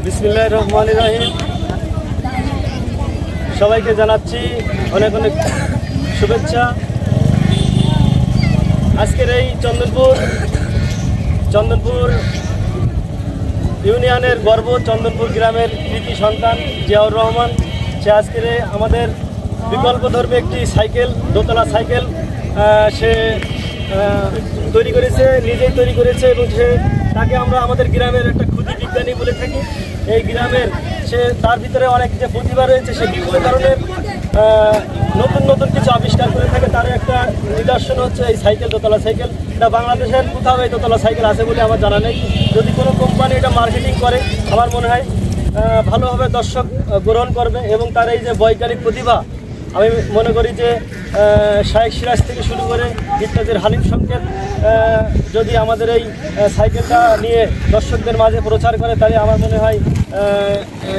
বিসমিল্লাহির রহমানির রহিম। সবাইকে জানাচ্ছি অনেক অনেক শুভেচ্ছা। আজকের এই চন্দনপুর ইউনিয়নের গর্ব, চন্দনপুর গ্রামের কৃতি সন্তান জিয়াউর রহমান, সে আজকের আমাদের বিকল্পধর্মী একটি সাইকেল, দোতলা সাইকেল সে তৈরি করেছে, নিজেই তৈরি করেছে এবং তাকে আমরা আমাদের গ্রামের একটা ক্ষুদি বিজ্ঞানী বলে থাকি। এই গ্রামের তার ভিতরে অনেক যে প্রতিভা রয়েছে, সে বিভিন্ন ধরনের নতুন কিছু আবিষ্কার করে থাকে। তার একটা নিদর্শন হচ্ছে এই সাইকেল, দোতলা সাইকেল। এটা বাংলাদেশের কোথাও এই দোতলা সাইকেল আছে বলে আমার জানা নেই। যদি কোনো কোম্পানি এটা মার্কেটিং করে, আমার মনে হয় ভালোভাবে দর্শক গ্রহণ করবে এবং তার এই যে বৈজ্ঞানিক প্রতিভা, আমি মনে করি যে শায়েখ সিরাজ থেকে শুরু করে ইত্যাদির হালিম সংকেত যদি আমাদের এই সাইকেলটা নিয়ে দর্শকদের মাঝে প্রচার করে, তাহলে আমার মনে হয়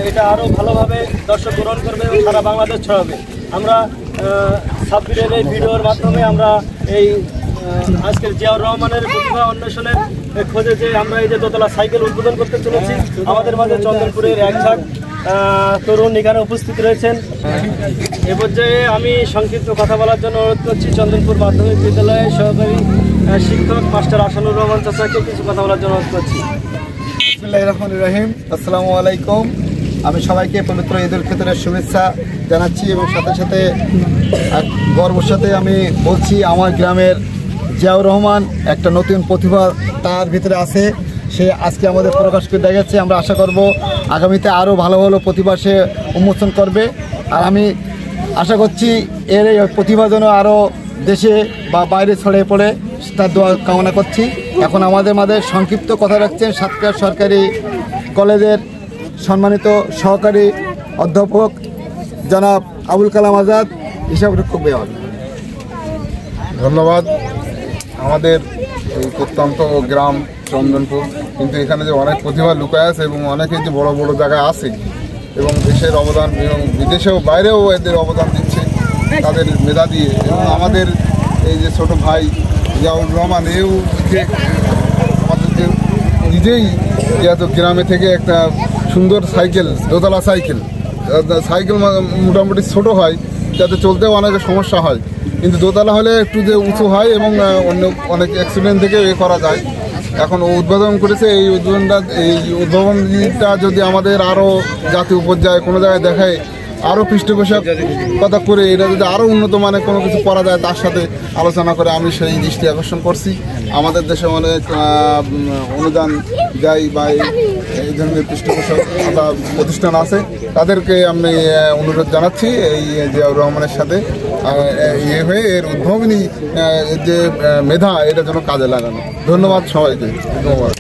এটা আরও ভালোভাবে দর্শক গ্রহণ করবে এবং সারা বাংলাদেশ ছড়াবে। আমরা সাব্বিরের এই ভিডিওর মাধ্যমে আমরা এই আজকের জিয়াউর রহমানের প্রতিভা অন্বেষণের খোঁজে যে আমরা এই যে দোতলা সাইকেল উদ্বোধন করতে চলেছি, আমাদের মাঝে চন্দনপুরের এক ঝাঁক তরুণ এখানে উপস্থিত রয়েছেন। এ পর্যায়ে আমি সংক্ষিপ্ত কথা বলার জন্য অনুরোধ করছি চন্দনপুর মাধ্যমিক বিদ্যালয়ের সহকারী শিক্ষক মাস্টার আসানুর রহমান চাচাকে কিছু কথা বলার জন্য অনুরোধ করছি। বিসমিল্লাহির রহমানির রহিম। আসসালামু আলাইকুম। আমি সবাইকে পবিত্র ঈদ উল ফিতরের শুভেচ্ছা জানাচ্ছি এবং সাথে সাথে গর্বের সাথে আমি বলছি, আমার গ্রামের জিয়াউর রহমান একটা নতুন প্রতিভা তার ভিতরে আছে, সে আজকে আমাদের প্রকাশ করে দেখাচ্ছে। আমরা আশা করব আগামীতে আরও ভালো ভালো প্রতিভা সে উন্মোচন করবে। আর আমি আশা করছি এর এই প্রতিভা যেন আরও দেশে বা বাইরে ছড়িয়ে পড়ে, তার দোয়া কামনা করছি। এখন আমাদের মাঝে সংক্ষিপ্ত কথা রাখছেন সাতক্ষীরা সরকারি কলেজের সম্মানিত সহকারী অধ্যাপক জনাব আবুল কালাম আজাদ, হিসাবরক্ষক বিভাগ। ধন্যবাদ। আমাদের এই প্রত্যন্ত গ্রাম চন্দনপুর, কিন্তু এখানে যে অনেক প্রতিভা লুকায় আছে এবং অনেকেই যে বড় বড় জায়গায় আছে এবং দেশের অবদান এবং বিদেশেও বাইরেও এদের অবদান দিচ্ছে তাদের মেধা দিয়ে। এবং আমাদের এই যে ছোট ভাই জিয়াউর রহমান, এও যে আমাদের যে নিজেই যেহেতু গ্রামে থেকে একটা সুন্দর সাইকেল, দোতলা সাইকেল মোটামুটি ছোট হয়, যাতে চলতেও অনেক সমস্যা হয়, কিন্তু দোতলা হলে একটু যে উঁচু হয় এবং অন্য অনেক অ্যাক্সিডেন্ট থেকে করা যায়। এখন উদ্বোধন করেছে, এই উদ্ভাবনটা যদি আমাদের আরও জাতীয় পর্যায়ে কোনো জায়গায় দেখায়, আরও পৃষ্ঠপোষকতা করে এটা যদি আরও উন্নত মানের কোনো কিছু করা যায়, তার সাথে আলোচনা করে আমি সেই দৃষ্টি আকর্ষণ করছি। আমাদের দেশে অনেক অনুদান দেয় বা এই ধরনের পৃষ্ঠপোষকতা প্রতিষ্ঠান আছে, তাদেরকে আমি অনুরোধ জানাচ্ছি এই জিয়াউর রহমানের সাথে হয়ে এর উদ্ভাবনী যে মেধা, এটা যেন কাজে লাগানো। ধন্যবাদ সবাইকে। ধন্যবাদ।